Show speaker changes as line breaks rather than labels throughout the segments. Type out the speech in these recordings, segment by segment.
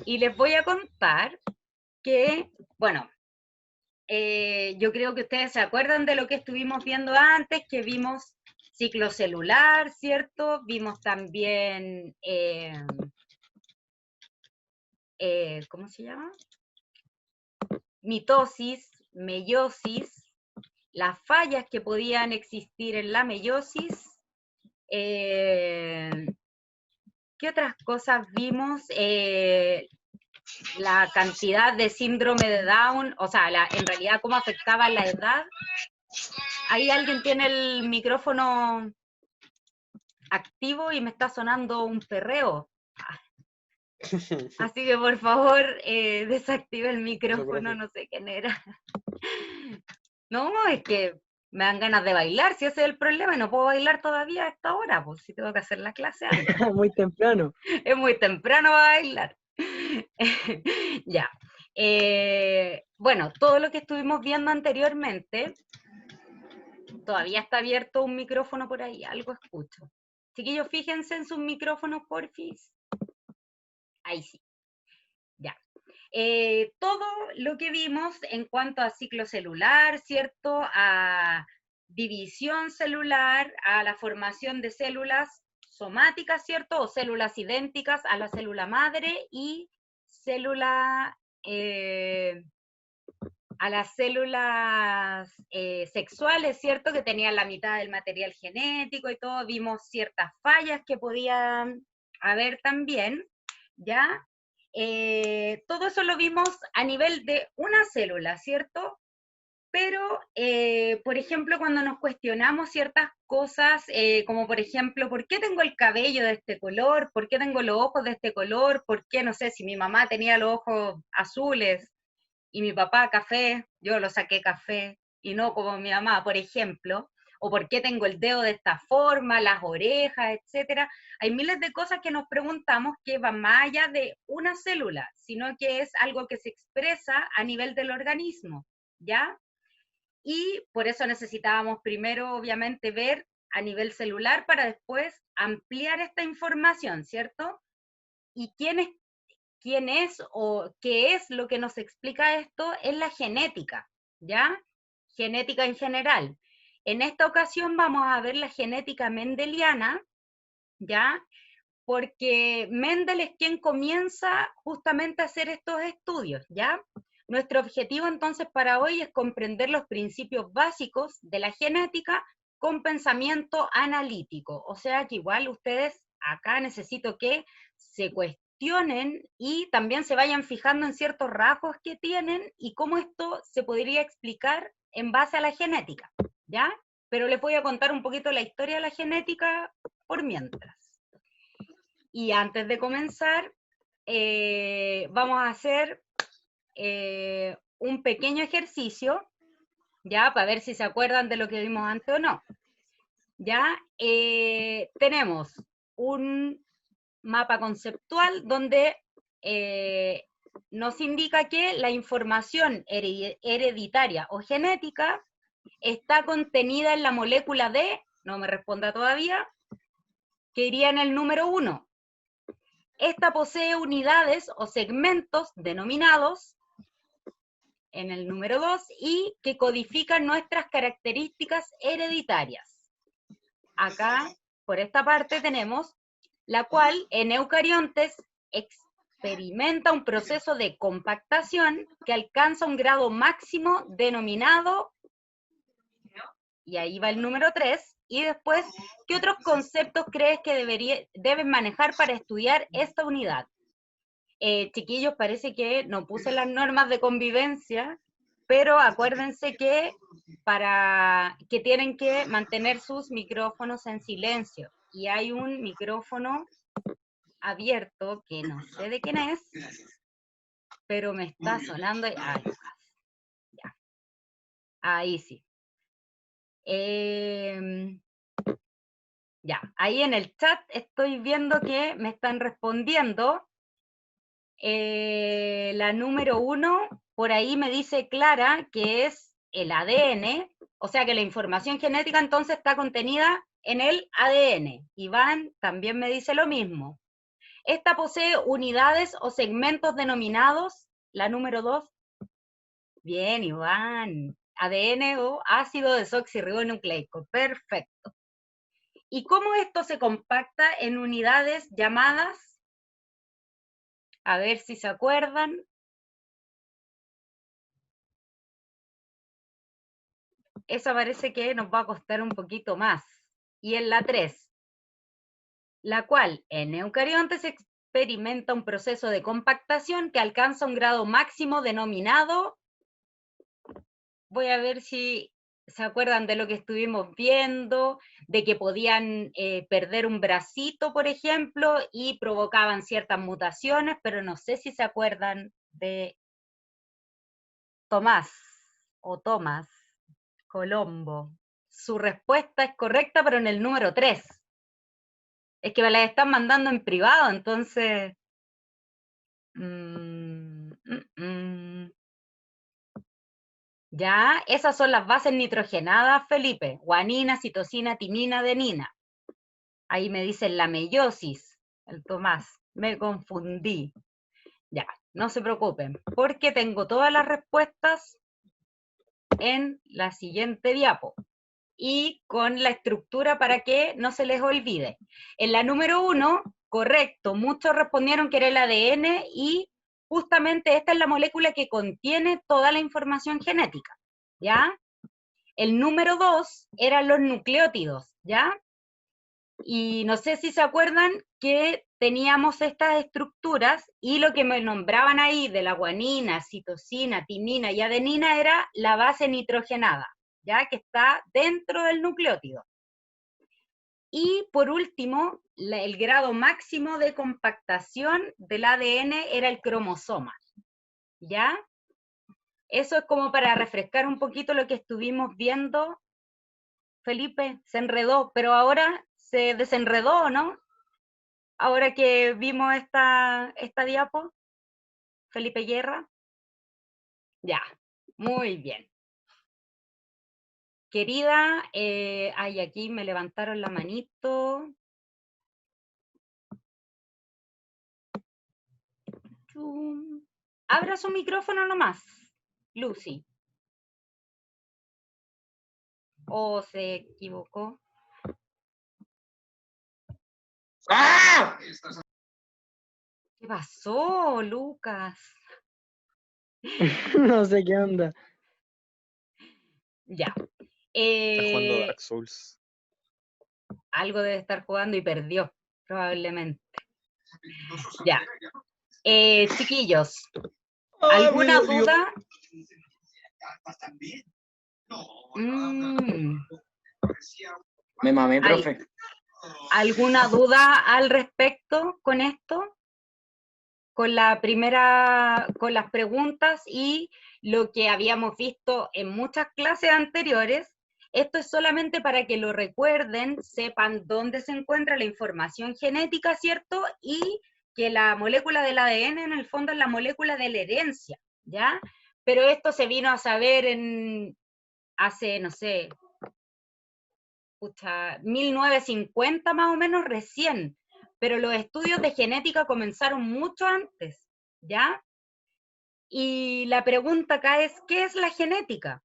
Y les voy a contar que, bueno, yo creo que ustedes se acuerdan de lo que estuvimos viendo antes, que vimos ciclo celular, ¿cierto? Vimos también, ¿cómo se llama? Mitosis, meiosis, las fallas que podían existir en la meiosis. ¿Qué otras cosas vimos? La cantidad de síndrome de Down, o sea, en realidad cómo afectaba la edad. Ahí alguien tiene el micrófono activo y me está sonando un perreo. Así que por favor, desactive el
No se
micrófono,
preocupe.
no sé quién era. No, es que me dan ganas de bailar, si ese es el problema, y no puedo bailar todavía a esta hora, pues si tengo que hacer la clase antes.
Muy temprano.
Es muy temprano para bailar. Ya. Bueno, todo lo que estuvimos viendo anteriormente, todavía está abierto un micrófono por ahí, algo escucho. Chiquillos, fíjense en sus micrófonos, porfis. Ahí sí, ya. Todo lo que vimos en cuanto a ciclo celular, ¿cierto? A división celular, a la formación de células somáticas, ¿cierto? O células idénticas a la célula madre y célula, a las células sexuales, ¿cierto? Que tenían la mitad del material genético y todo. Vimos ciertas fallas que podían haber también, ¿ya? Todo eso lo vimos a nivel de una célula, ¿cierto? Pero, por ejemplo, cuando nos cuestionamos ciertas cosas, como por ejemplo, ¿por qué tengo el cabello de este color? ¿Por qué tengo los ojos de este color? ¿Por qué, no sé, si mi mamá tenía los ojos azules y mi papá café, yo lo saqué café y no como mi mamá, por ejemplo? ¿O por qué tengo el dedo de esta forma, las orejas, etcétera? Hay miles de cosas que nos preguntamos que van más allá de una célula, sino que es algo que se expresa a nivel del organismo, ¿ya? Y por eso necesitábamos primero, obviamente, ver a nivel celular para después ampliar esta información, ¿cierto? ¿Y quién es o qué es lo que nos explica esto? Es la genética, ¿ya? Genética en general. En esta ocasión vamos a ver la genética mendeliana, ¿ya? Porque Mendel es quien comienza justamente a hacer estos estudios, ¿ya? Nuestro objetivo entonces para hoy es comprender los principios básicos de la genética con pensamiento analítico, o sea que igual ustedes acá necesito que se cuestionen y también se vayan fijando en ciertos rasgos que tienen y cómo esto se podría explicar en base a la genética, ¿ya? Pero les voy a contar un poquito la historia de la genética por mientras. Y antes de comenzar, vamos a hacer un pequeño ejercicio, ya, para ver si se acuerdan de lo que vimos antes o no. Ya, tenemos un mapa conceptual donde nos indica que la información hereditaria o genética está contenida en la molécula D, no me responda todavía, que iría en el número 1. Esta posee unidades o segmentos denominados en el número 2 y que codifican nuestras características hereditarias. Acá, por esta parte, tenemos la cual en eucariontes experimenta un proceso de compactación que alcanza un grado máximo denominado, y ahí va el número 3, y después, ¿qué otros conceptos crees que deben manejar para estudiar esta unidad? Chiquillos, parece que no puse las normas de convivencia, pero acuérdense que que tienen que mantener sus micrófonos en silencio. Y hay un micrófono abierto que no sé de quién es, pero me está sonando. Ay, ya, ahí sí. Ya, ahí en el chat estoy viendo que me están respondiendo. La número 1, por ahí me dice Clara que es el ADN, o sea que la información genética entonces está contenida en el ADN. Iván también me dice lo mismo. Esta posee unidades o segmentos denominados, la número 2. Bien, Iván. ADN o ácido desoxirribonucleico. Perfecto. ¿Y cómo esto se compacta en unidades llamadas? A ver si se acuerdan. Esa parece que nos va a costar un poquito más. Y en la 3, la cual en eucariontes experimenta un proceso de compactación que alcanza un grado máximo denominado, voy a ver si se acuerdan de lo que estuvimos viendo, de que podían perder un bracito, por ejemplo, y provocaban ciertas mutaciones, pero no sé si se acuerdan de Tomás o Tomás Colombo. Su respuesta es correcta, pero en el número 3. Es que me la están mandando en privado, entonces... Ya, esas son las bases nitrogenadas, Felipe. Guanina, citosina, timina, adenina. Ahí me dicen la meiosis, el Tomás. Me confundí. Ya, no se preocupen, porque tengo todas las respuestas en la siguiente diapo. Y con la estructura para que no se les olvide. En la número 1, correcto, muchos respondieron que era el ADN y justamente esta es la molécula que contiene toda la información genética, ¿ya? El número 2 eran los nucleótidos, ¿ya? Y no sé si se acuerdan que teníamos estas estructuras y lo que me nombraban ahí de la guanina, citosina, timina y adenina era la base nitrogenada, ¿ya? Que está dentro del nucleótido. Y por último, el grado máximo de compactación del ADN era el cromosoma, ¿ya? Eso es como para refrescar un poquito lo que estuvimos viendo. Felipe, se enredó, pero ahora se desenredó, ¿no? Ahora que vimos esta diapo, Felipe Guerra. Ya, muy bien. Querida, ay, aquí me levantaron la manito. Abra su micrófono nomás, Lucy. ¿O se equivocó?
¡Ah!
¿Qué pasó, Lucas?
No sé qué onda.
Ya.
Está jugando Dark Souls.
Algo debe estar jugando y perdió, probablemente. Ya. Chiquillos, ¿alguna duda?
Me mamé, profe.
¿Alguna duda al respecto con esto? Con la primera, con las preguntas y lo que habíamos visto en muchas clases anteriores. Esto es solamente para que lo recuerden, sepan dónde se encuentra la información genética, ¿cierto? Y que la molécula del ADN en el fondo es la molécula de la herencia, ¿ya? Pero esto se vino a saber hace, no sé, 1950 más o menos recién, pero los estudios de genética comenzaron mucho antes, ¿ya? Y la pregunta acá es, ¿qué es la genética?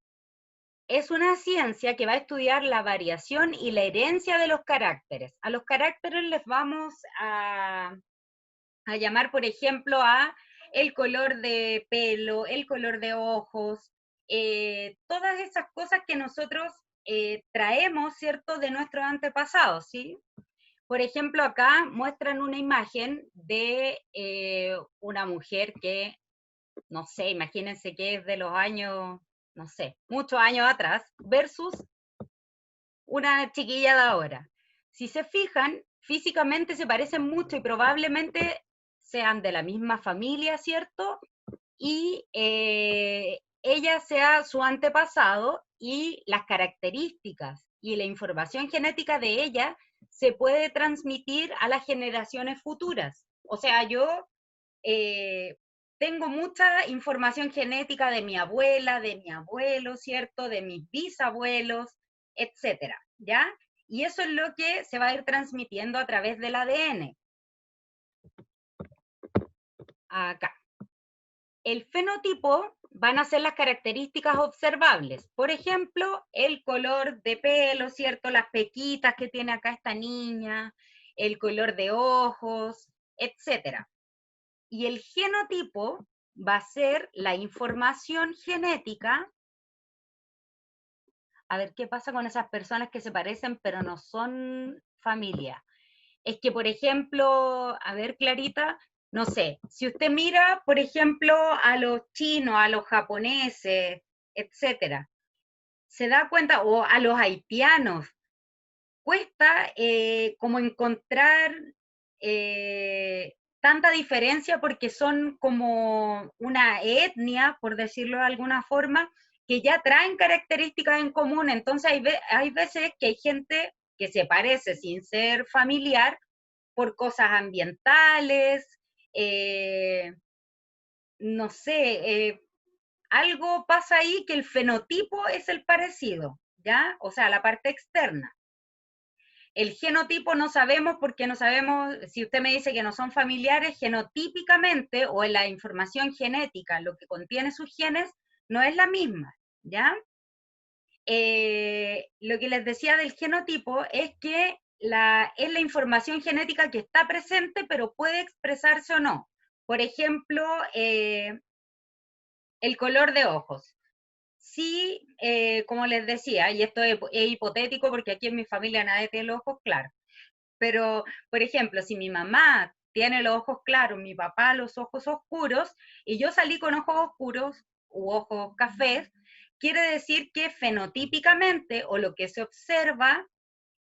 Es una ciencia que va a estudiar la variación y la herencia de los caracteres. A los caracteres les vamos a llamar, por ejemplo, a el color de pelo, el color de ojos, todas esas cosas que nosotros traemos, ¿cierto?, de nuestros antepasados, ¿sí? Por ejemplo, acá muestran una imagen de una mujer que, no sé, imagínense que es de los años, no sé, muchos años atrás, versus una chiquilla de ahora. Si se fijan, físicamente se parecen mucho y probablemente sean de la misma familia, ¿cierto? Y ella sea su antepasado y las características y la información genética de ella se puede transmitir a las generaciones futuras. O sea, yo tengo mucha información genética de mi abuela, de mi abuelo, ¿cierto? De mis bisabuelos, etcétera, ¿ya? Y eso es lo que se va a ir transmitiendo a través del ADN. acá. El fenotipo van a ser las características observables. Por ejemplo, el color de pelo, ¿cierto? Las pequitas que tiene acá esta niña, el color de ojos, etc. Y el genotipo va a ser la información genética. A ver qué pasa con esas personas que se parecen pero no son familia. Es que, por ejemplo, a ver, Clarita, no sé, si usted mira, por ejemplo, a los chinos, a los japoneses, etcétera, se da cuenta, o a los haitianos, cuesta como encontrar tanta diferencia porque son como una etnia, por decirlo de alguna forma, que ya traen características en común. Entonces hay veces que hay gente que se parece sin ser familiar por cosas ambientales, no sé, algo pasa ahí que el fenotipo es el parecido, ¿ya? O sea, la parte externa. El genotipo no sabemos porque no sabemos, si usted me dice que no son familiares, genotípicamente o en la información genética, lo que contiene sus genes, no es la misma, ¿ya? Lo que les decía del genotipo es que es la información genética que está presente, pero puede expresarse o no. Por ejemplo, el color de ojos. Sí, como les decía, y esto es hipotético porque aquí en mi familia nadie tiene los ojos claros, pero, por ejemplo, si mi mamá tiene los ojos claros, mi papá los ojos oscuros, y yo salí con ojos oscuros u ojos cafés, quiere decir que fenotípicamente, o lo que se observa,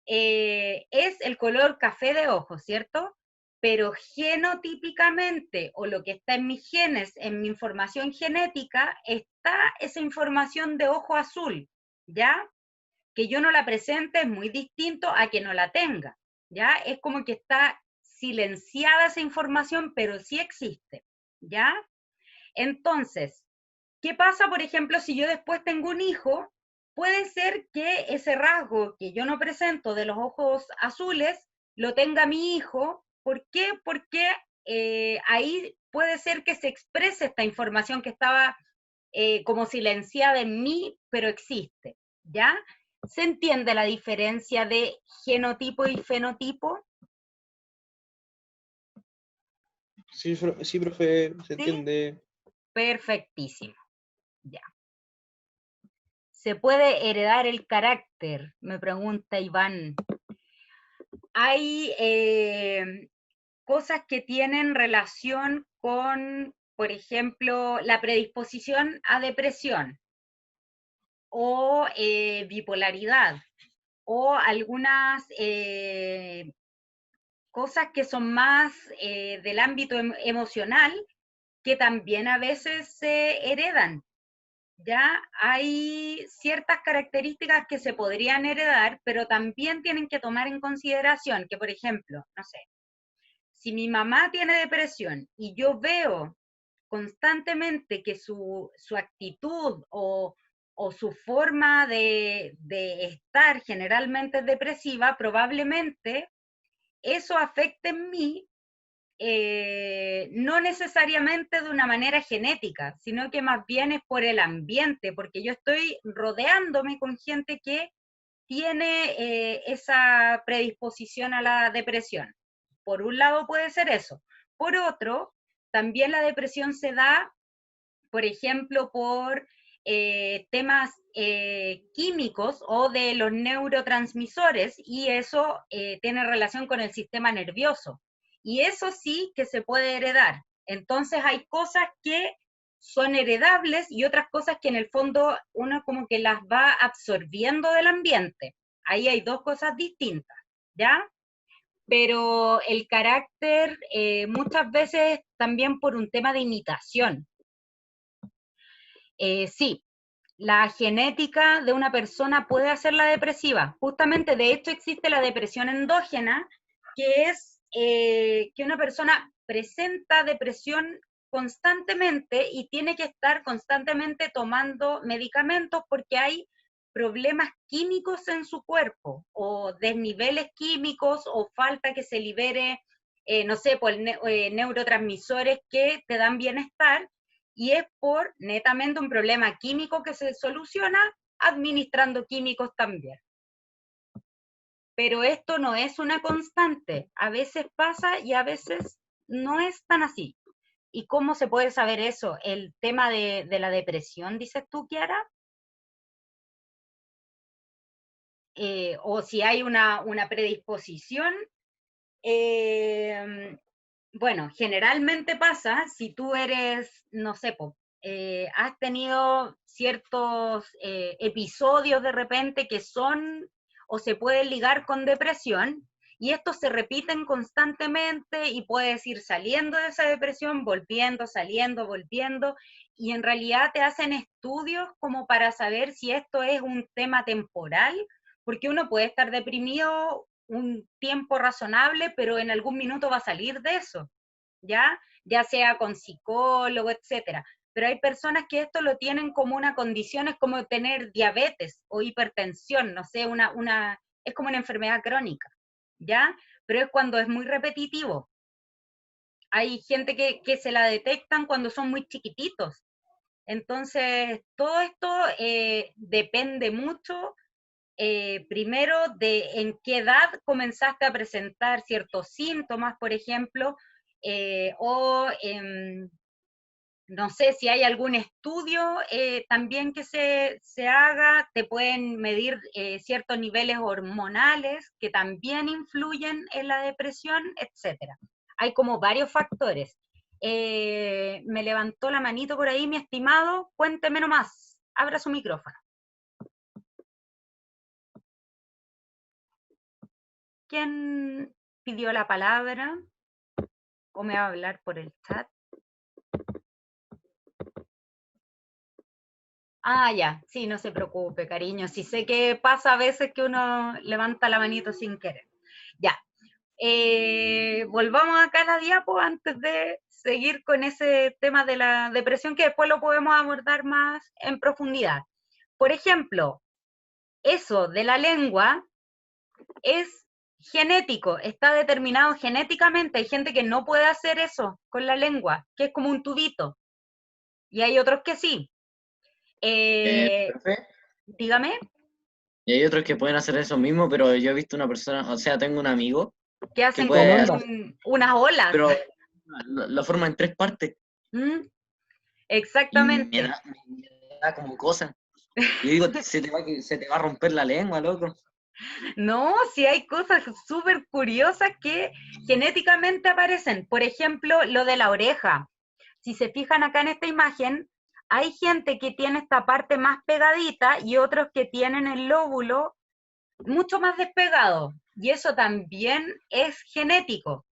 es el color café de ojos, ¿cierto? Pero genotípicamente, o lo que está en mis genes, en mi información genética, está esa información de ojo azul, ¿ya? Que yo no la presente es muy distinto a que no la tenga, ¿ya? Es como que está silenciada esa información, pero sí existe, ¿ya? Entonces, ¿qué pasa, por ejemplo, si yo después tengo un hijo? Puede ser que ese rasgo que yo no presento de los ojos azules lo tenga mi hijo. ¿Por qué? Porque ahí puede ser que se exprese esta información que estaba como silenciada en mí, pero existe, ¿ya? ¿Se entiende la diferencia de genotipo y fenotipo?
Sí, sí, profe, se
¿Sí?
entiende.
Perfectísimo, ya. ¿Se puede heredar el carácter? Me pregunta Iván. Hay cosas que tienen relación con, por ejemplo, la predisposición a depresión o bipolaridad o algunas cosas que son más del ámbito emocional que también a veces se heredan. Ya hay ciertas características que se podrían heredar, pero también tienen que tomar en consideración que, por ejemplo, no sé, si mi mamá tiene depresión y yo veo constantemente que su actitud o su forma de estar generalmente es depresiva, probablemente eso afecte en mí, no necesariamente de una manera genética, sino que más bien es por el ambiente, porque yo estoy rodeándome con gente que tiene esa predisposición a la depresión. Por un lado puede ser eso. Por otro, también la depresión se da, por ejemplo, por temas químicos o de los neurotransmisores, y eso tiene relación con el sistema nervioso. Y eso sí que se puede heredar. Entonces hay cosas que son heredables y otras cosas que en el fondo uno como que las va absorbiendo del ambiente. Ahí hay dos cosas distintas, ¿ya? Pero el carácter muchas veces también por un tema de imitación. Sí, la genética de una persona puede hacerla depresiva. Justamente, de hecho, existe la depresión endógena, que es que una persona presenta depresión constantemente y tiene que estar constantemente tomando medicamentos porque hay problemas químicos en su cuerpo o desniveles químicos o falta que se libere no sé, por neurotransmisores que te dan bienestar, y es por netamente un problema químico que se soluciona administrando químicos también. Pero esto no es una constante, a veces pasa y a veces no es tan así. ¿Y cómo se puede saber eso? El tema de la depresión, dices tú, Kiara, o si hay una predisposición. Bueno, generalmente pasa, si tú eres, no sé, has tenido ciertos episodios de repente que son o se pueden ligar con depresión, y estos se repiten constantemente y puedes ir saliendo de esa depresión, volviendo, saliendo, volviendo, y en realidad te hacen estudios como para saber si esto es un tema temporal, porque uno puede estar deprimido un tiempo razonable, pero en algún minuto va a salir de eso, ¿ya? Ya sea con psicólogo, etcétera. Pero hay personas que esto lo tienen como una condición, es como tener diabetes o hipertensión, no sé, es como una enfermedad crónica, ¿ya? Pero es cuando es muy repetitivo. Hay gente que se la detectan cuando son muy chiquititos. Entonces, todo esto depende mucho primero de en qué edad comenzaste a presentar ciertos síntomas, por ejemplo, o no sé si hay algún estudio también que se haga, te pueden medir ciertos niveles hormonales que también influyen en la depresión, etcétera. Hay como varios factores. Me levantó la manito por ahí, mi estimado, cuénteme nomás, abra su micrófono. ¿Quién pidió la palabra? ¿O me va a hablar por el chat? Ah, ya, sí, no se preocupe, cariño. Sí sé que pasa a veces que uno levanta la manito sin querer. Ya, volvamos acá a la diapo antes de seguir con ese tema de la depresión, que después lo podemos abordar más en profundidad. Por ejemplo, eso de la lengua es genético, está determinado genéticamente. Hay gente que no puede hacer eso con la lengua, que es como un tubito, y hay otros que sí.
Profe,
Dígame,
y hay otros que pueden hacer eso mismo, pero yo he visto una persona, o sea, tengo un amigo
que
que
hacen
Con
como
puede
onda.
hacer,
unas olas.
pero lo forma en 3 partes
¿Mm?
y
Exactamente.
me da como cosa. Yo digo, se te va a romper la lengua, loco.
No, sí hay cosas súper curiosas que genéticamente aparecen. Por ejemplo, lo de la oreja. Si se fijan acá en esta imagen, hay gente que tiene esta parte más pegadita y otros que tienen el lóbulo mucho más despegado. Y eso también es genético.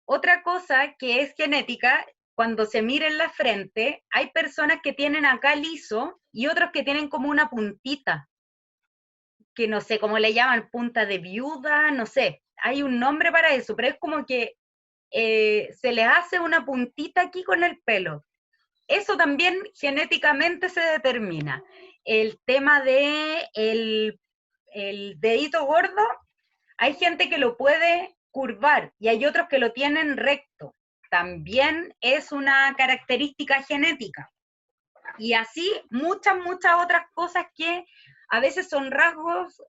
Otra cosa que es genética, cuando se mira en la frente, hay personas que tienen acá liso y otros que tienen como una puntita, que no sé cómo le llaman, punta de viuda, no sé, hay un nombre para eso, pero es como que se les hace una puntita aquí con el pelo. Eso también genéticamente se determina. El tema de el dedito gordo, hay gente que lo puede curvar y hay otros que lo tienen recto. También es una característica genética. Y así muchas, muchas otras cosas que a veces son rasgos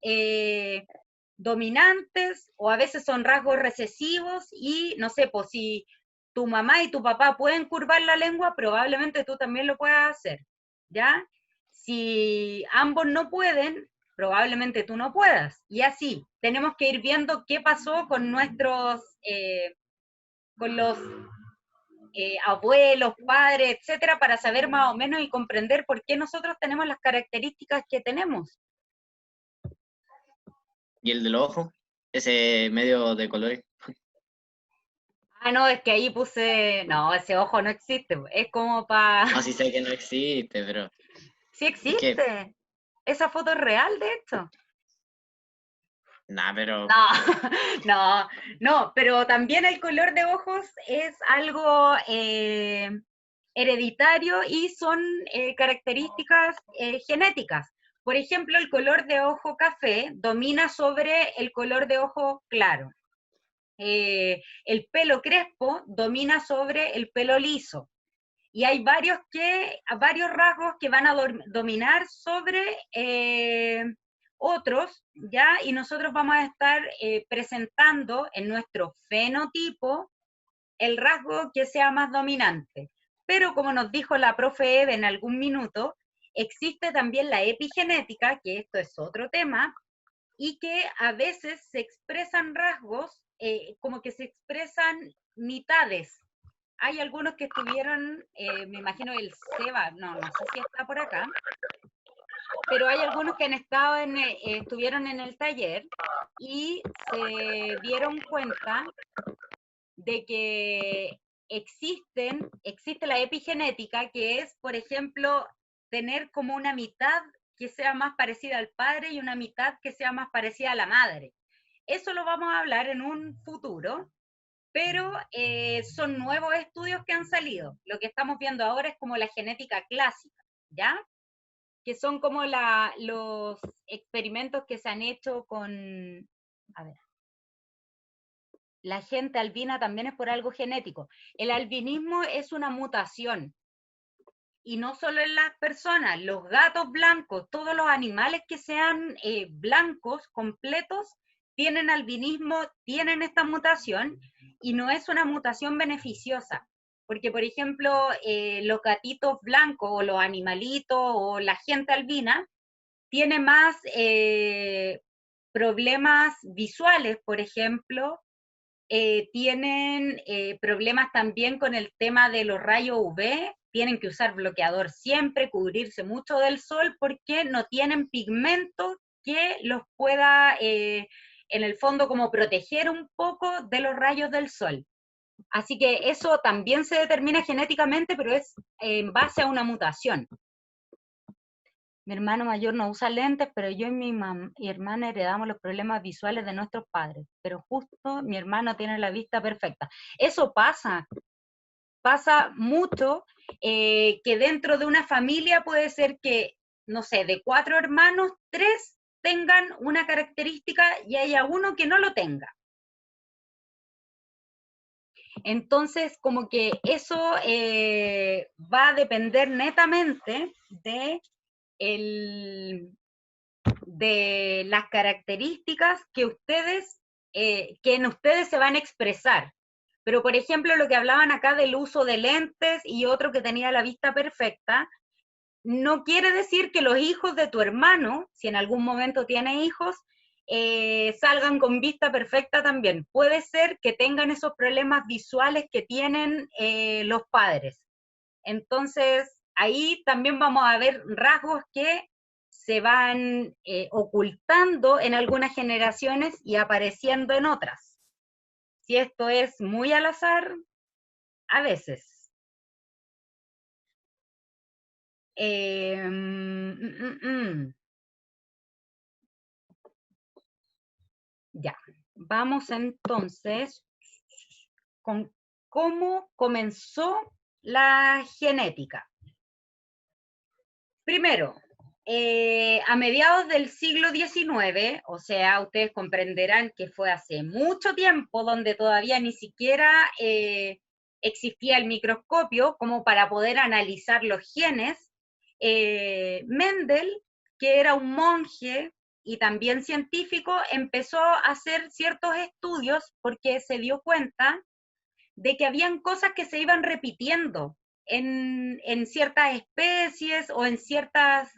dominantes o a veces son rasgos recesivos y no sé, pues si tu mamá y tu papá pueden curvar la lengua, probablemente tú también lo puedas hacer, ¿ya? Si ambos no pueden, probablemente tú no puedas. Y así, tenemos que ir viendo qué pasó con con los abuelos, padres, etcétera, para saber más o menos y comprender por qué nosotros tenemos las características que tenemos.
Y el del ojo, ese medio de colores.
Ah, no, es que ahí puse, no, ese ojo no existe, es como para,
Así sé que no existe, pero
sí
es que,
existe, esa foto es real, de hecho.
nada, pero
No, no, no, pero también el color de ojos es algo hereditario y son características genéticas. Por ejemplo, el color de ojo café domina sobre el color de ojo claro. el pelo crespo domina sobre el pelo liso. Y hay varios rasgos que van a dominar sobre otros, ¿ya? Y nosotros vamos a estar presentando en nuestro fenotipo el rasgo que sea más dominante. Pero como nos dijo la profe Eve en algún minuto, existe también la epigenética, que esto es otro tema, y que a veces se expresan rasgos, como que se expresan mitades. Hay algunos que estuvieron, me imagino el Seba, no sé si está por acá, pero hay algunos que han estado estuvieron en el taller y se dieron cuenta de que existe la epigenética, que es, por ejemplo, tener como una mitad que sea más parecida al padre y una mitad que sea más parecida a la madre. Eso lo vamos a hablar en un futuro, pero son nuevos estudios que han salido. Lo que estamos viendo ahora es como la genética clásica, ¿ya? Que son como los experimentos que se han hecho con, a ver, la gente albina también es por algo genético. El albinismo es una mutación, y no solo en las personas, los gatos blancos, todos los animales que sean blancos, completos, tienen albinismo, tienen esta mutación, y no es una mutación beneficiosa, porque por ejemplo, los gatitos blancos, o los animalitos, o la gente albina, tiene más problemas visuales, por ejemplo, tienen problemas también con el tema de los rayos UV, tienen que usar bloqueador siempre, cubrirse mucho del sol, porque no tienen pigmento que los pueda, en el fondo, como proteger un poco de los rayos del sol. Así que eso también se determina genéticamente, pero es en base a una mutación. Mi hermano mayor no usa lentes, pero yo y mi hermana heredamos los problemas visuales de nuestros padres. Pero justo mi hermano tiene la vista perfecta. Eso pasa mucho, que dentro de una familia puede ser que, no sé, de 4 hermanos, 3 tengan una característica y haya uno que no lo tenga. Entonces, como que eso va a depender netamente de las características que en ustedes se van a expresar. Pero, por ejemplo, lo que hablaban acá del uso de lentes y otro que tenía la vista perfecta, no quiere decir que los hijos de tu hermano, si en algún momento tiene hijos, salgan con vista perfecta también. Puede ser que tengan esos problemas visuales que tienen los padres. Entonces, ahí también vamos a ver rasgos que se van ocultando en algunas generaciones y apareciendo en otras. Si esto es muy al azar, a veces. Ya, vamos entonces con cómo comenzó la genética. Primero, a mediados del siglo XIX, o sea, ustedes comprenderán que fue hace mucho tiempo, donde todavía ni siquiera existía el microscopio como para poder analizar los genes. Mendel, que era un monje y también científico, empezó a hacer ciertos estudios porque se dio cuenta de que habían cosas que se iban repitiendo en ciertas especies o en ciertas,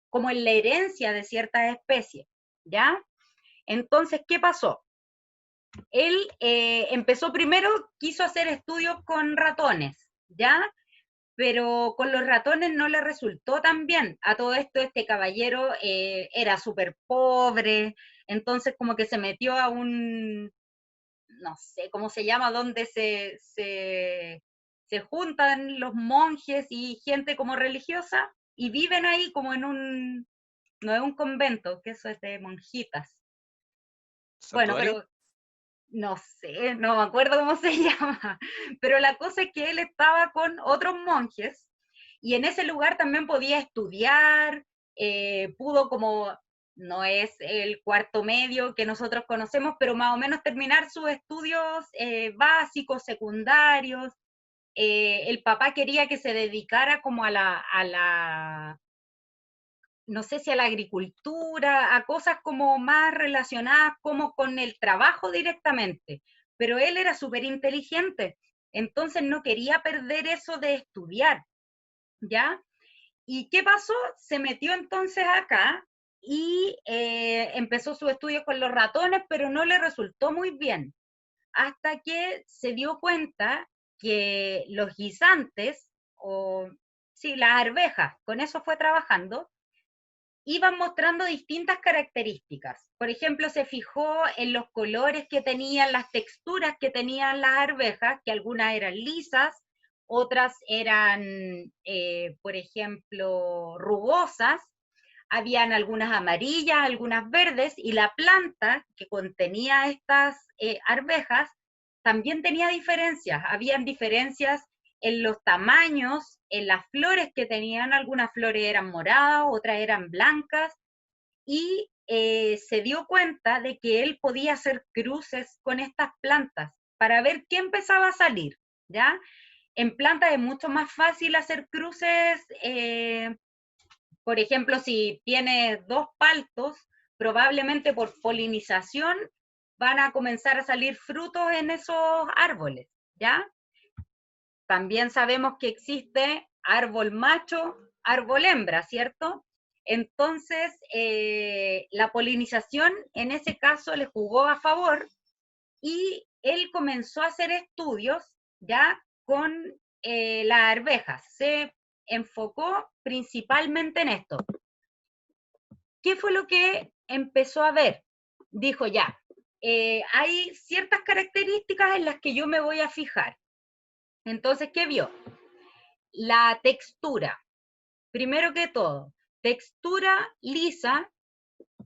como en la herencia de ciertas especies, ¿ya? Entonces, ¿qué pasó? Él empezó primero, quiso hacer estudios con ratones, ¿ya? Pero con los ratones no le resultó tan bien. A todo esto, este caballero era súper pobre, entonces como que se metió a un, no sé cómo se llama, donde se juntan los monjes y gente como religiosa, y viven ahí como en un, no es un convento, que eso es de monjitas. Bueno, pero no sé, no me acuerdo cómo se llama, pero la cosa es que él estaba con otros monjes, y en ese lugar también podía estudiar, pudo como no es el cuarto medio que nosotros conocemos, pero más o menos terminar sus estudios básicos, secundarios. El papá quería que se dedicara como a la, no sé si a la agricultura, a cosas como más relacionadas como con el trabajo directamente, pero él era súper inteligente, entonces no quería perder eso de estudiar, ¿ya? ¿Y qué pasó? Se metió entonces acá y empezó sus estudios con los ratones, pero no le resultó muy bien, hasta que se dio cuenta que los guisantes, o sí, las arvejas, con eso fue trabajando, iban mostrando distintas características. Por ejemplo, se fijó en los colores que tenían, las texturas que tenían las arvejas, que algunas eran lisas, otras eran, por ejemplo, rugosas, habían algunas amarillas, algunas verdes, y la planta que contenía estas arvejas también tenía diferencias. Habían diferencias en los tamaños, en las flores que tenían, algunas flores eran moradas, otras eran blancas, y se dio cuenta de que él podía hacer cruces con estas plantas para ver qué empezaba a salir, ¿ya? En plantas es mucho más fácil hacer cruces, por ejemplo, si tiene dos paltos, probablemente por polinización van a comenzar a salir frutos en esos árboles, ¿ya? También sabemos que existe árbol macho, árbol hembra, ¿cierto? Entonces, la polinización en ese caso le jugó a favor y él comenzó a hacer estudios ya con las arvejas. Se enfocó principalmente en esto. ¿Qué fue lo que empezó a ver? Dijo ya, hay ciertas características en las que yo me voy a fijar. Entonces, ¿qué vio? La textura. Primero que todo, textura lisa,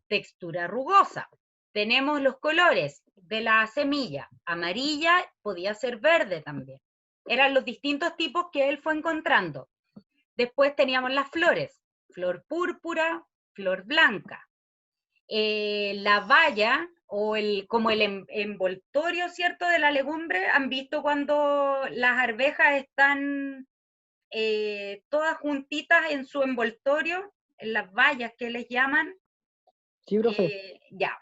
textura rugosa. Tenemos los colores de la semilla, amarilla, podía ser verde también. Eran los distintos tipos que él fue encontrando. Después teníamos las flores, flor púrpura, flor blanca. La valla o como el envoltorio, ¿cierto?, de la legumbre, han visto cuando las arvejas están todas juntitas en su envoltorio, en las vallas que les llaman.
Sí, profe.
Ya.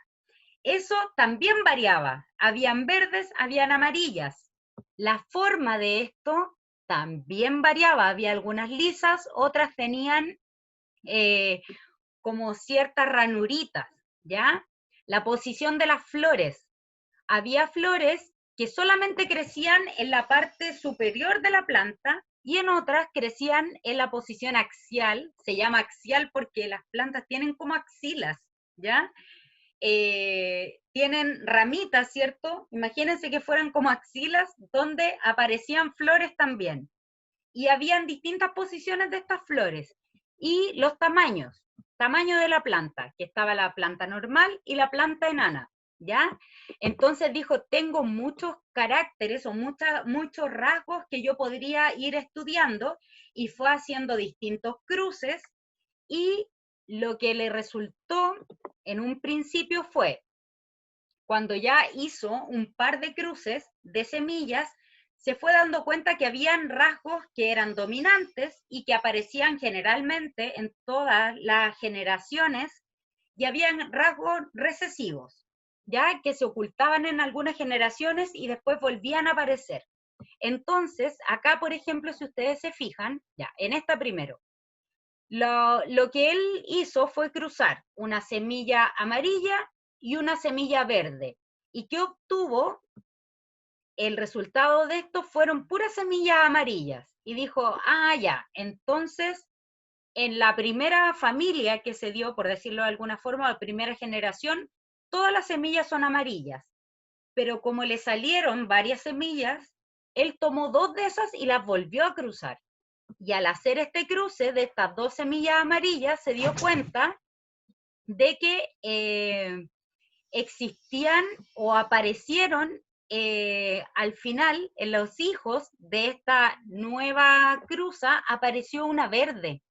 Eso también variaba. Habían verdes, habían amarillas. La forma de esto también variaba. Había algunas lisas, otras tenían como ciertas ranuritas, ¿ya? La posición de las flores. Había flores que solamente crecían en la parte superior de la planta y en otras crecían en la posición axial. Se llama axial porque las plantas tienen como axilas, ¿ya? Tienen ramitas, ¿cierto? Imagínense que fueran como axilas donde aparecían flores también. Y habían distintas posiciones de estas flores. Y los tamaños, tamaño de la planta, que estaba la planta normal y la planta enana, ¿ya? Entonces dijo, tengo muchos caracteres o muchos rasgos que yo podría ir estudiando, y fue haciendo distintos cruces, y lo que le resultó en un principio fue, cuando ya hizo un par de cruces de semillas, se fue dando cuenta que habían rasgos que eran dominantes y que aparecían generalmente en todas las generaciones, y habían rasgos recesivos, ya que se ocultaban en algunas generaciones y después volvían a aparecer. Entonces, acá, por ejemplo, si ustedes se fijan, ya, en esta primero, lo que él hizo fue cruzar una semilla amarilla y una semilla verde. ¿Y qué obtuvo? El resultado de esto fueron puras semillas amarillas. Y dijo, ah, ya, entonces en la primera familia que se dio, por decirlo de alguna forma, la primera generación, todas las semillas son amarillas. Pero como le salieron varias semillas, él tomó dos de esas y las volvió a cruzar. Y al hacer este cruce de estas dos semillas amarillas, se dio cuenta de que existían o aparecieron al final, en los hijos de esta nueva cruza, apareció una verde.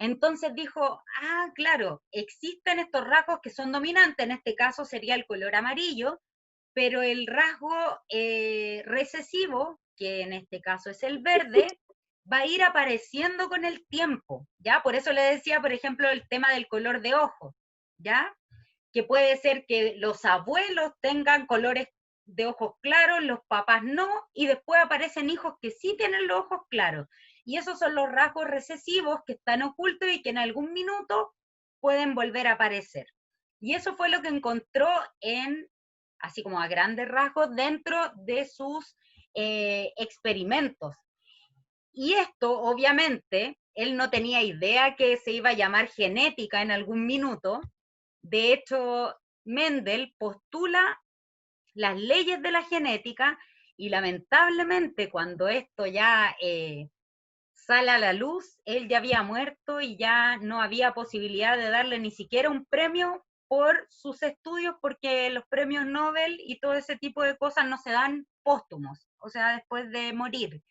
Entonces dijo, claro, existen estos rasgos que son dominantes, en este caso sería el color amarillo, pero el rasgo recesivo, que en este caso es el verde, va a ir apareciendo con el tiempo, ¿ya? Por eso le decía, por ejemplo, el tema del color de ojos, ¿ya? Que puede ser que los abuelos tengan colores de ojos claros, los papás no, y después aparecen hijos que sí tienen los ojos claros. Y esos son los rasgos recesivos que están ocultos y que en algún minuto pueden volver a aparecer. Y eso fue lo que encontró así como a grandes rasgos, dentro de sus experimentos. Y esto, obviamente, él no tenía idea que se iba a llamar genética en algún minuto. De hecho, Mendel postula las leyes de la genética y lamentablemente cuando esto ya sale a la luz, él ya había muerto y ya no había posibilidad de darle ni siquiera un premio por sus estudios, porque los premios Nobel y todo ese tipo de cosas no se dan póstumos, o sea, después de morir.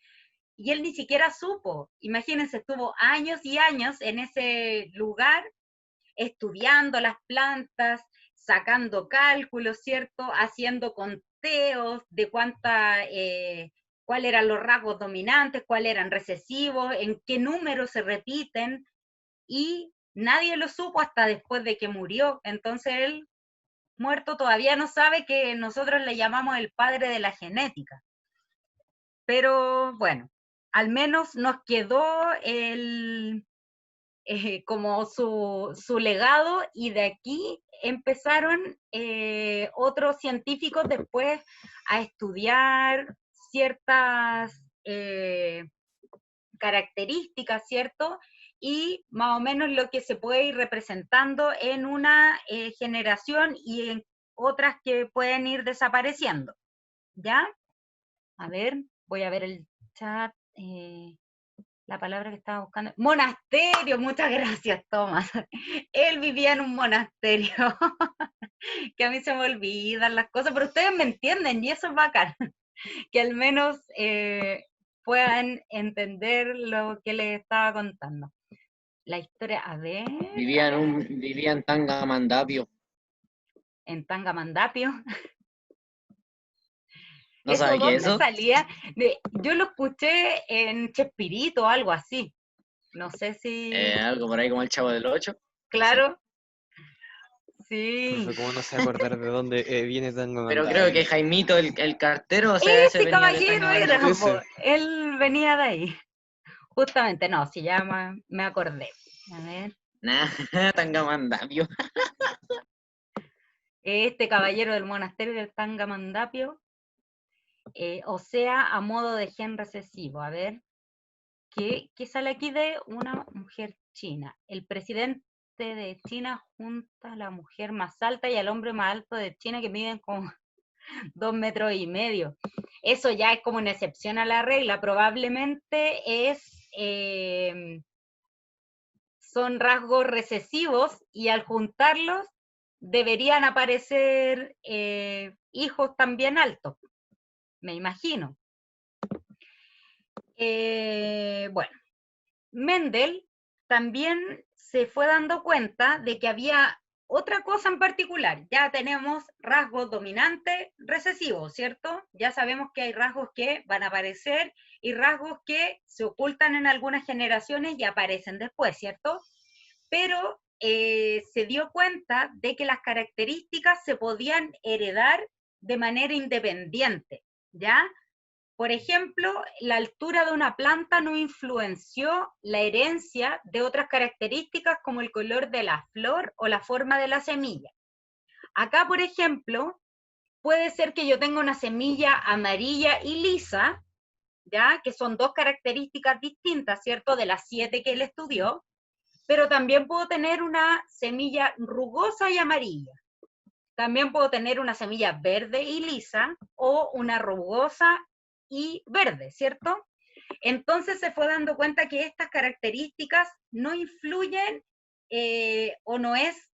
Y él ni siquiera supo, imagínense, estuvo años y años en ese lugar estudiando las plantas, sacando cálculos, ¿cierto? Haciendo conteos de cuáles eran los rasgos dominantes, cuáles eran recesivos, en qué números se repiten, y nadie lo supo hasta después de que murió. Entonces él, muerto, todavía no sabe que nosotros le llamamos el padre de la genética. Pero bueno, al menos nos quedó como su legado, y de aquí empezaron otros científicos después a estudiar ciertas características, ¿cierto? Y más o menos lo que se puede ir representando en una generación y en otras que pueden ir desapareciendo, ¿ya? A ver, voy a ver el chat. La palabra que estaba buscando. Monasterio, muchas gracias, Tomás. Él vivía en un monasterio. Que a mí se me olvidan las cosas, pero ustedes me entienden y eso es bacán. Que al menos puedan entender lo que les estaba contando. La historia, a ver.
Vivía en Tangamandapio.
En Tangamandapio.
¿No
¿Eso
sabe qué es
dónde
eso?
salía? Yo lo escuché en Chespirito o algo así. No sé si.
Algo por ahí como el Chavo del Ocho.
Claro. Sí.
Profe, ¿cómo no se acordar de dónde viene
Pero
Tangamandapio?
creo que Jaimito, el cartero, o sea, ese
Ese
venía de
caballero era,
Tangamandapio.
él venía de ahí. Justamente, no, si ya me acordé. A ver.
Nah, Tangamandapio.
Este caballero del monasterio del Tangamandapio, o sea, a modo de gen recesivo. A ver, ¿qué sale aquí de una mujer china? El presidente de China junta a la mujer más alta y al hombre más alto de China, que miden como 2,5 metros. Eso ya es como una excepción a la regla. Probablemente son rasgos recesivos y al juntarlos deberían aparecer hijos también altos, me imagino. Bueno, Mendel también se fue dando cuenta de que había otra cosa en particular. Ya tenemos rasgos dominantes recesivos, ¿cierto? Ya sabemos que hay rasgos que van a aparecer y rasgos que se ocultan en algunas generaciones y aparecen después, ¿cierto? Pero se dio cuenta de que las características se podían heredar de manera independiente, ¿ya? Por ejemplo, la altura de una planta no influenció la herencia de otras características como el color de la flor o la forma de la semilla. Acá, por ejemplo, puede ser que yo tenga una semilla amarilla y lisa, ¿ya? Que son dos características distintas, ¿cierto? De las 7 que él estudió, pero también puedo tener una semilla rugosa y amarilla. También puedo tener una semilla verde y lisa o una rugosa y verde, ¿cierto? Entonces se fue dando cuenta que estas características no influyen o no es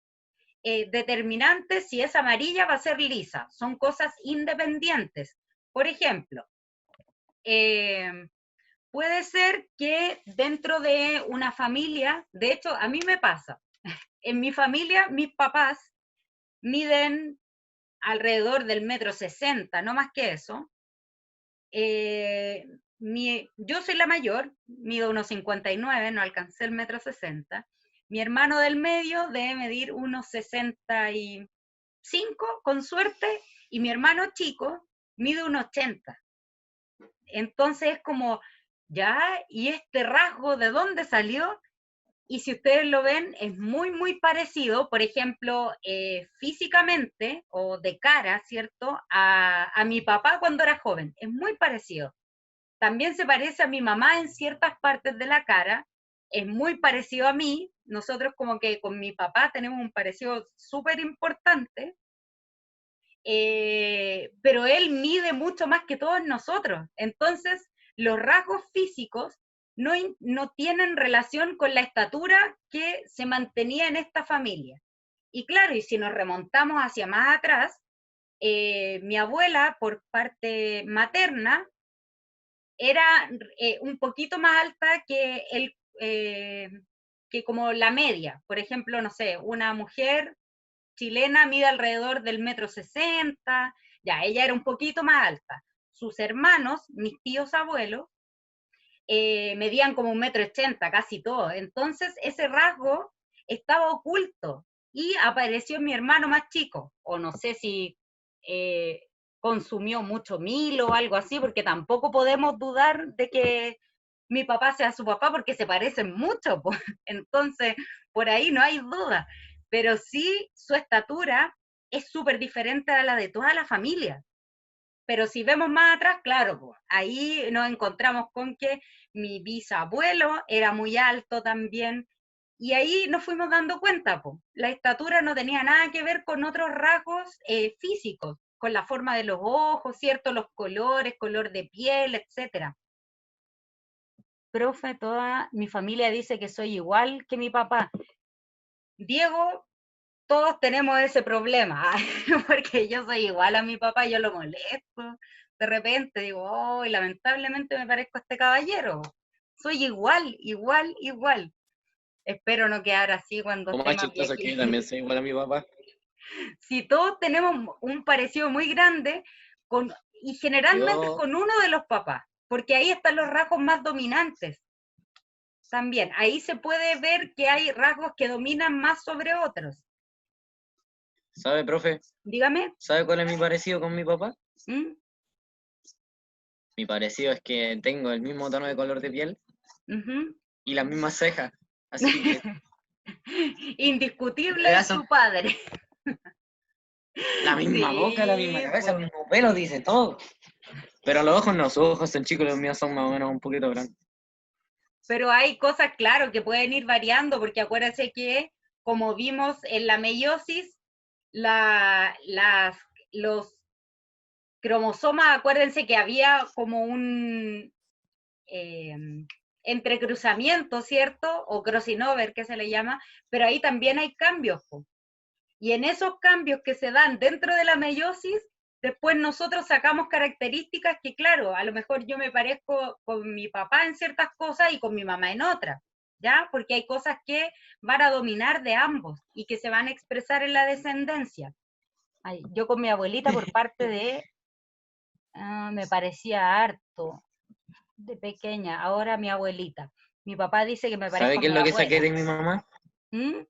determinante si es amarilla va a ser lisa, son cosas independientes. Por ejemplo, puede ser que dentro de una familia, de hecho, a mí me pasa, en mi familia, mis papás miden alrededor del 1,60 m, no más que eso. Yo soy la mayor, mido 1,59 m, no alcancé el 1,60 m. Mi hermano del medio debe medir 1,65 m, con suerte, y mi hermano chico mide 1,80 m. Entonces es como, ya, ¿y este rasgo de dónde salió? Y si ustedes lo ven, es muy, muy parecido, por ejemplo, físicamente o de cara, ¿cierto? A mi papá cuando era joven, es muy parecido. También se parece a mi mamá en ciertas partes de la cara, es muy parecido a mí. Nosotros como que con mi papá tenemos un parecido súper importante, pero él mide mucho más que todos nosotros. Entonces, los rasgos físicos no tienen relación con la estatura que se mantenía en esta familia. Y claro, y si nos remontamos hacia más atrás, mi abuela, por parte materna, era un poquito más alta que como la media. Por ejemplo, no sé, una mujer chilena mide alrededor del 1,60 m, ya, ella era un poquito más alta. Sus hermanos, mis tíos abuelos, medían como 1,80 m, casi todos. Entonces, ese rasgo estaba oculto y apareció mi hermano más chico, o no sé si consumió mucho Milo o algo así, porque tampoco podemos dudar de que mi papá sea su papá, porque se parecen mucho, pues. Entonces, por ahí no hay duda, pero sí su estatura es súper diferente a la de toda la familia. Pero si vemos más atrás, claro, pues, ahí nos encontramos con que mi bisabuelo era muy alto también, y ahí nos fuimos dando cuenta, pues, la estatura no tenía nada que ver con otros rasgos físicos, con la forma de los ojos, ¿cierto? Los colores, color de piel, etcétera. Profe, toda mi familia dice que soy igual que mi papá. Diego, todos tenemos ese problema, porque yo soy igual a mi papá, yo lo molesto. De repente digo, oh, lamentablemente me parezco a este caballero. Soy igual, igual, igual. Espero no quedar así cuando
Lo
esté
más
más
chistoso es que yo
viejito.
también soy igual a mi papá.
Si todos tenemos un parecido muy grande, y generalmente
Yo,
con uno de los papás, porque ahí están los rasgos más dominantes. También, ahí se puede ver que hay rasgos que dominan más sobre otros.
¿sabe, profe?
Dígame.
¿Sabe cuál es mi parecido con mi papá?
¿Mm?
Mi parecido es que tengo el mismo tono de color de piel
Uh-huh.
y las mismas cejas. Así que,
Indiscutible es
pedazo,
tu padre.
la misma boca, la misma
Sí,
cabeza, el
pues.
mismo pelo, dice todo. Pero los ojos no, sus ojos son chicos, los míos son más o menos un poquito grandes.
Pero hay cosas, claro, que pueden ir variando, porque acuérdense que, como vimos en la meiosis, los cromosomas, acuérdense que había como un eh, entrecruzamiento, ¿cierto? O crossing over, que se le llama, pero ahí también hay cambios, po. Y en esos cambios que se dan dentro de la meiosis, después nosotros sacamos características que, claro, a lo mejor yo me parezco con mi papá en ciertas cosas y con mi mamá en otras, ¿ya? Porque hay cosas que van a dominar de ambos y que se van a expresar en la descendencia. Ay, yo con mi abuelita por parte de, me parecía harto de pequeña, ahora mi abuelita. Mi papá dice que me
¿Sabe
parezco a
qué es
mi
lo que saqué
abuela.
de mi mamá?
¿Mm?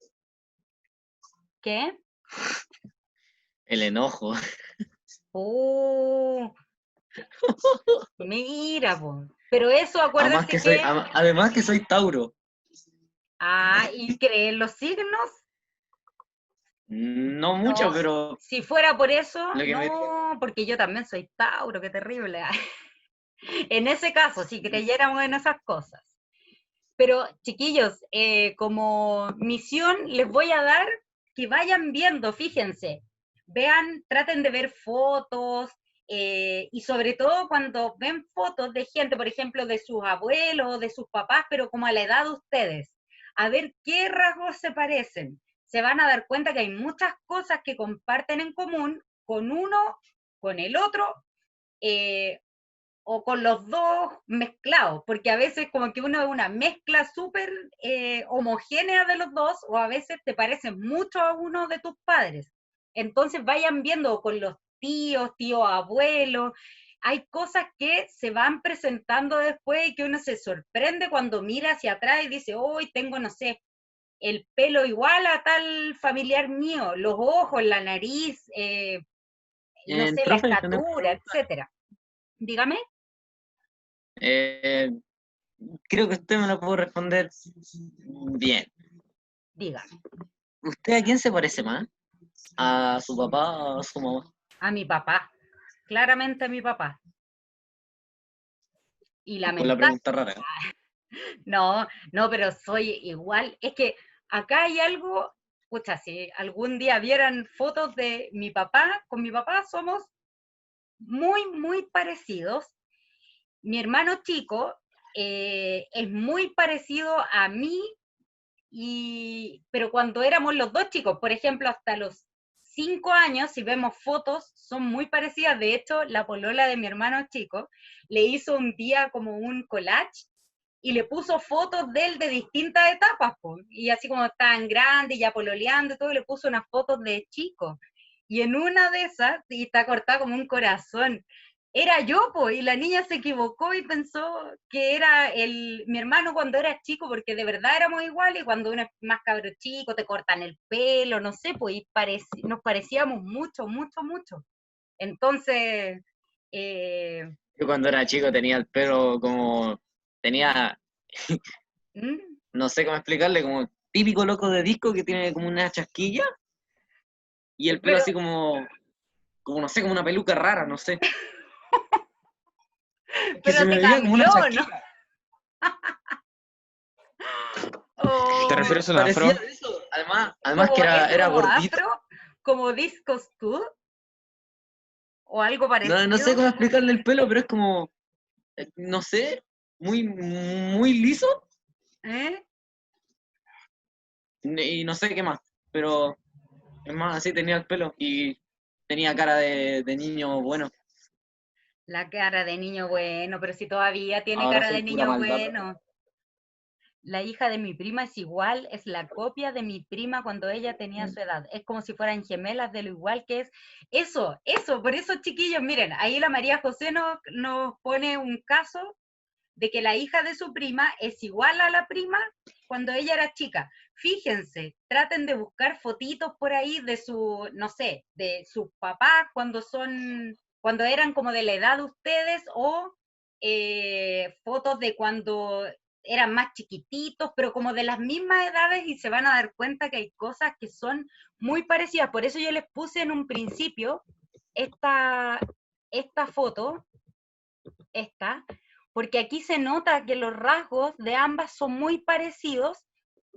¿Qué?
El enojo.
Oh, mira, po. Pero eso, acuérdense que,
Además que soy Tauro.
¿y creen los signos?
No mucho,
No,
pero
si fuera por eso,
lo que me digan.
no, porque yo también soy Tauro, qué terrible. En ese caso, si creyéramos en esas cosas. Pero, chiquillos, como misión les voy a dar que vayan viendo, fíjense, vean, traten de ver fotos, y sobre todo cuando ven fotos de gente, por ejemplo, de sus abuelos, de sus papás, pero como a la edad de ustedes, a ver qué rasgos se parecen. Se van a dar cuenta que hay muchas cosas que comparten en común con uno, con el otro, eh, o con los dos mezclados, porque a veces como que uno es una mezcla súper homogénea de los dos, o a veces te parecen mucho a uno de tus padres. Entonces vayan viendo con los tíos abuelos, hay cosas que se van presentando después y que uno se sorprende cuando mira hacia atrás y dice, hoy tengo, no sé, el pelo igual a tal familiar mío, los ojos, la nariz, no sé, la
Profe, ¿tenés
estatura,
pregunta?
etcétera. Dígame,
Eh, Creo que usted me lo puede responder bien.
dígame.
¿Usted a quién se parece más? ¿A su papá o a su mamá?
A mi papá, claramente a mi papá. Y
Con la
lamentable,
pregunta rara.
no, no, pero soy igual. Es que acá hay algo, pucha, si algún día vieran fotos de mi papá, con mi papá somos muy, muy parecidos. Mi hermano chico es muy parecido a mí, pero cuando éramos los dos chicos, por ejemplo, hasta los 5 años, si vemos fotos, son muy parecidas. De hecho, la polola de mi hermano chico le hizo un día como un collage y le puso fotos de él de distintas etapas, po. Y así como tan grande, ya pololeando y todo, le puso unas fotos de chico. Y en una de esas, y está cortada como un corazón, era yo, pues, y la niña se equivocó y pensó que era mi hermano cuando era chico, porque de verdad éramos iguales, y cuando uno es más cabro chico, te cortan el pelo, no sé, pues, y nos parecíamos mucho, mucho, mucho. Entonces, eh,
Yo cuando era chico tenía el pelo como... Tenía,
¿mm?
no sé cómo explicarle, como típico loco de disco que tiene como una chasquilla y el pelo
Pero,
así como no sé, como una peluca rara, no sé. Es que se
pero
me
te
veía como una
cambió, ¿no?
chasquilla.
¿Te
Oh,
refieres a un
Parecía
afro?
de eso. Además que
como ese
era
como
gordito.
afro, como discos tú, o algo
No, no sé
parecido,
cómo explicarle el pelo, pero es como, no sé, muy liso
¿eh?
y no sé qué más. Pero es más, así tenía el pelo y tenía cara de niño bueno.
La cara de niño bueno, pero si todavía tiene
Ahora
cara
soy
de
pura
niño
maldad.
bueno. La hija de mi prima es igual, es la copia de mi prima cuando ella tenía su edad. Es como si fueran gemelas de lo igual que es. Eso, por eso chiquillos, miren, ahí la María José nos pone un caso de que la hija de su prima es igual a la prima cuando ella era chica. Fíjense, traten de buscar fotitos por ahí de su, no sé, de sus papás cuando eran como de la edad de ustedes, o fotos de cuando eran más chiquititos, pero como de las mismas edades, y se van a dar cuenta que hay cosas que son muy parecidas. Por eso yo les puse en un principio esta, esta foto, esta, porque aquí se nota que los rasgos de ambas son muy parecidos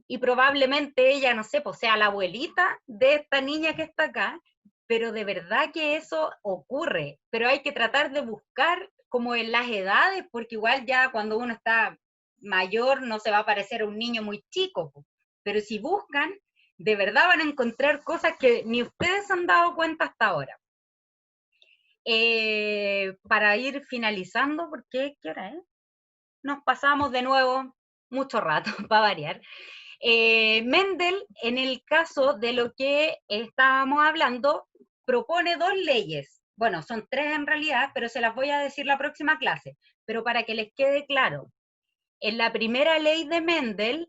y probablemente ella, no sé, pues sea la abuelita de esta niña que está acá, pero de verdad que eso ocurre, pero hay que tratar de buscar como en las edades, porque igual ya cuando uno está mayor no se va a parecer a un niño muy chico, pues. Pero si buscan, de verdad van a encontrar cosas que ni ustedes han dado cuenta hasta ahora. Para ir finalizando, porque ¿qué hora es? Nos pasamos de nuevo mucho rato, para variar. Mendel, en el caso de lo que estábamos hablando, propone dos leyes. Bueno, son tres en realidad, pero se las voy a decir la próxima clase. Pero para que les quede claro, en la primera ley de Mendel,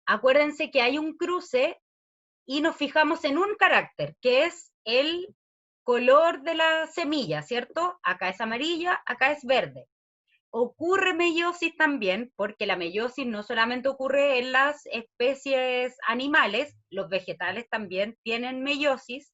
acuérdense que hay un cruce y nos fijamos en un carácter, que es el color de la semilla, ¿cierto? Acá es amarilla, acá es verde. Ocurre meiosis también, porque la meiosis no solamente ocurre en las especies animales, los vegetales también tienen meiosis.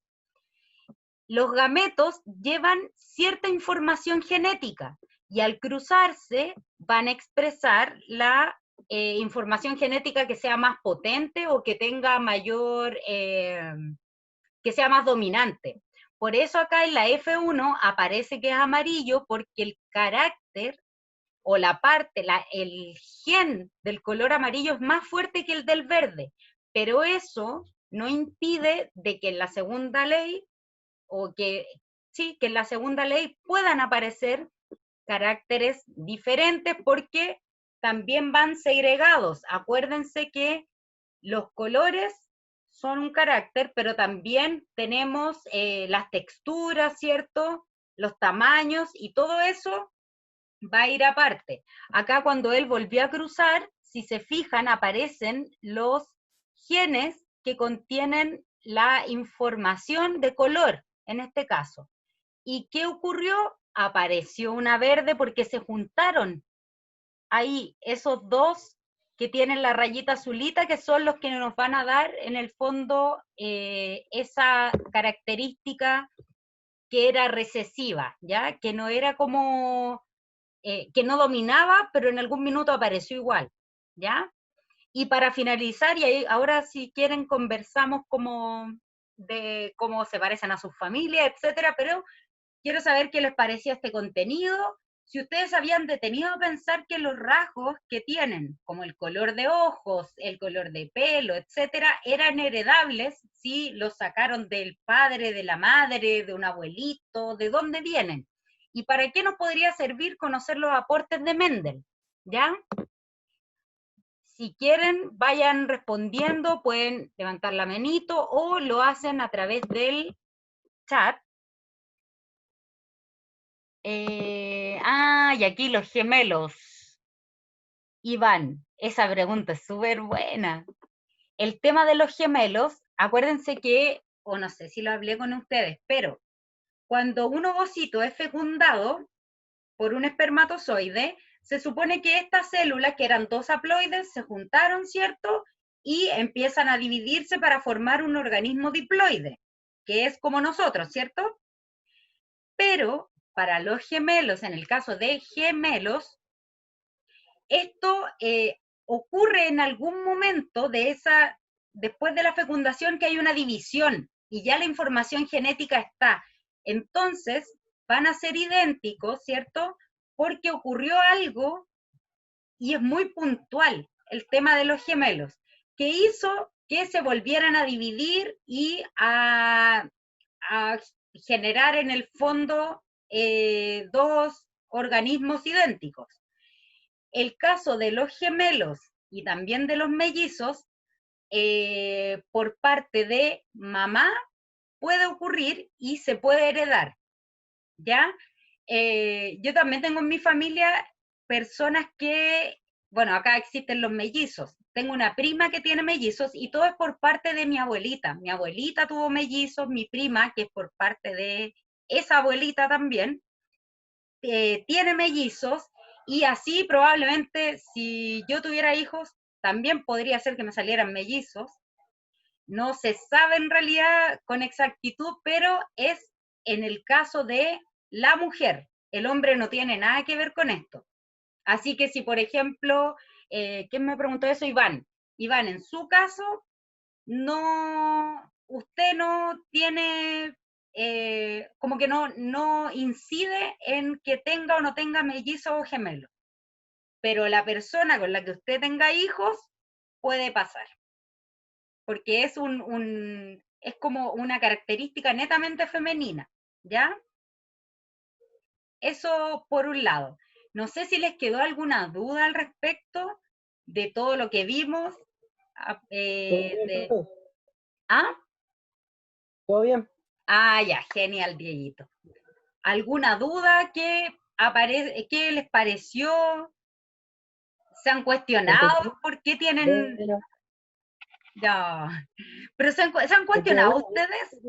Los gametos llevan cierta información genética y al cruzarse van a expresar la información genética que sea más potente o que tenga mayor, que sea más dominante. Por eso acá en la F1 aparece que es amarillo, porque el carácter o la parte, el gen del color amarillo es más fuerte que el del verde, pero eso no impide de que en la segunda ley, o que sí, que en la segunda ley puedan aparecer caracteres diferentes porque también van segregados. Acuérdense que los colores son un carácter, pero también tenemos las texturas, ¿cierto? Los tamaños y todo eso va a ir aparte. Acá cuando él volvió a cruzar, si se fijan, aparecen los genes que contienen la información de color, en este caso. ¿Y qué ocurrió? Apareció una verde porque se juntaron ahí esos dos que tienen la rayita azulita, que son los que nos van a dar en el fondo esa característica que era recesiva, ¿ya? Que no era como, que no dominaba, pero en algún minuto apareció igual, ¿ya? Y para finalizar, y ahí, ahora si quieren conversamos como de cómo se parecen a sus familias, etcétera, pero quiero saber qué les parecía este contenido, si ustedes habían detenido a pensar que los rasgos que tienen, como el color de ojos, el color de pelo, etcétera, eran heredables, si los sacaron del padre, de la madre, de un abuelito, de dónde vienen. ¿Y para qué nos podría servir conocer los aportes de Mendel? ¿Ya? Si quieren, vayan respondiendo, pueden levantar la manito o lo hacen a través del chat. Y aquí los gemelos. Iván, esa pregunta es súper buena. El tema de los gemelos, acuérdense que, o no sé si lo hablé con ustedes, pero cuando un ovocito es fecundado por un espermatozoide, se supone que estas células, que eran dos haploides, se juntaron, ¿cierto? Y empiezan a dividirse para formar un organismo diploide, que es como nosotros, ¿cierto? Pero para los gemelos, en el caso de gemelos, esto ocurre en algún momento de esa, después de la fecundación, que hay una división y ya la información genética está. Entonces, van a ser idénticos, ¿cierto? Porque ocurrió algo y es muy puntual el tema de los gemelos, que hizo que se volvieran a dividir y a generar en el fondo dos organismos idénticos. El caso de los gemelos y también de los mellizos, por parte de mamá, puede ocurrir y se puede heredar, ¿ya? Yo también tengo en mi familia personas que, bueno, acá existen los mellizos. Tengo una prima que tiene mellizos y todo es por parte de mi abuelita. Mi abuelita tuvo mellizos, mi prima, que es por parte de esa abuelita también, tiene mellizos, y así probablemente si yo tuviera hijos, también podría ser que me salieran mellizos. No se sabe en realidad con exactitud, pero es en el caso de la mujer. El hombre no tiene nada que ver con esto. Así que si, por ejemplo, ¿quién me preguntó eso? Iván. Iván, en su caso, no, usted no tiene, como que no incide en que tenga o no tenga mellizos o gemelos. Pero la persona con la que usted tenga hijos puede pasar. Porque es es como una característica netamente femenina, ¿ya? Eso por un lado. No sé si les quedó alguna duda al respecto de todo lo que vimos.
Profe.
¿Ah?
¿Todo bien?
Ah, ya, genial, Dieguito. ¿Alguna duda que les pareció? ¿Se han cuestionado por qué tienen...?
Bueno,
Ya. ¿Pero se han cuestionado
bueno,
ustedes?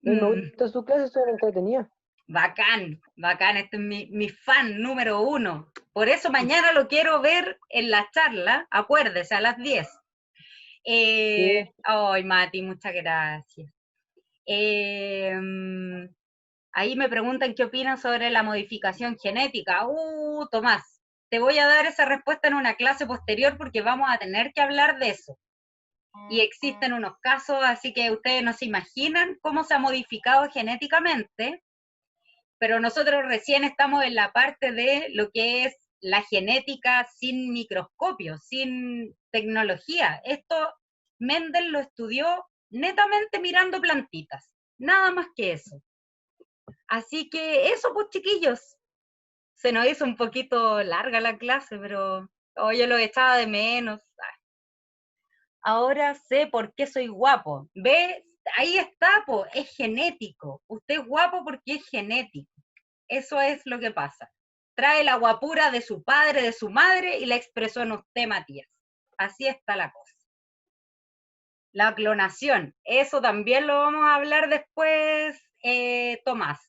me
Mm,
gusta su clase, son entretenidas.
bacán, bacán, este es mi fan número 1. Por eso mañana lo quiero ver en la charla, acuérdese, a las 10.
Sí.
Ay, Mati, muchas gracias. Ahí me preguntan qué opinan sobre la modificación genética. Tomás, te voy a dar esa respuesta en una clase posterior porque vamos a tener que hablar de eso. Y existen unos casos, así que ustedes no se imaginan cómo se ha modificado genéticamente, pero nosotros recién estamos en la parte de lo que es la genética sin microscopio, sin tecnología. Esto Mendel lo estudió netamente mirando plantitas, nada más que eso. Así que eso, pues chiquillos, Se nos hizo un poquito larga la clase, pero yo lo echaba de menos. Ahora sé por qué soy guapo. ¿Ve? Ahí está, po, es genético. Usted es guapo porque es genético. Eso es lo que pasa. Trae la guapura de su padre, de su madre, y la expresó en usted, Matías. Así está la cosa. La clonación, eso también lo vamos a hablar después, Tomás.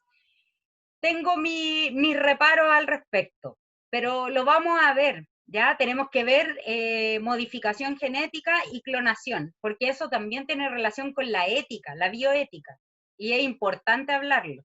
Tengo mis reparos al respecto, pero lo vamos a ver, ¿ya? Tenemos que ver modificación genética y clonación, porque eso también tiene relación con la ética, la bioética, y es importante hablarlo.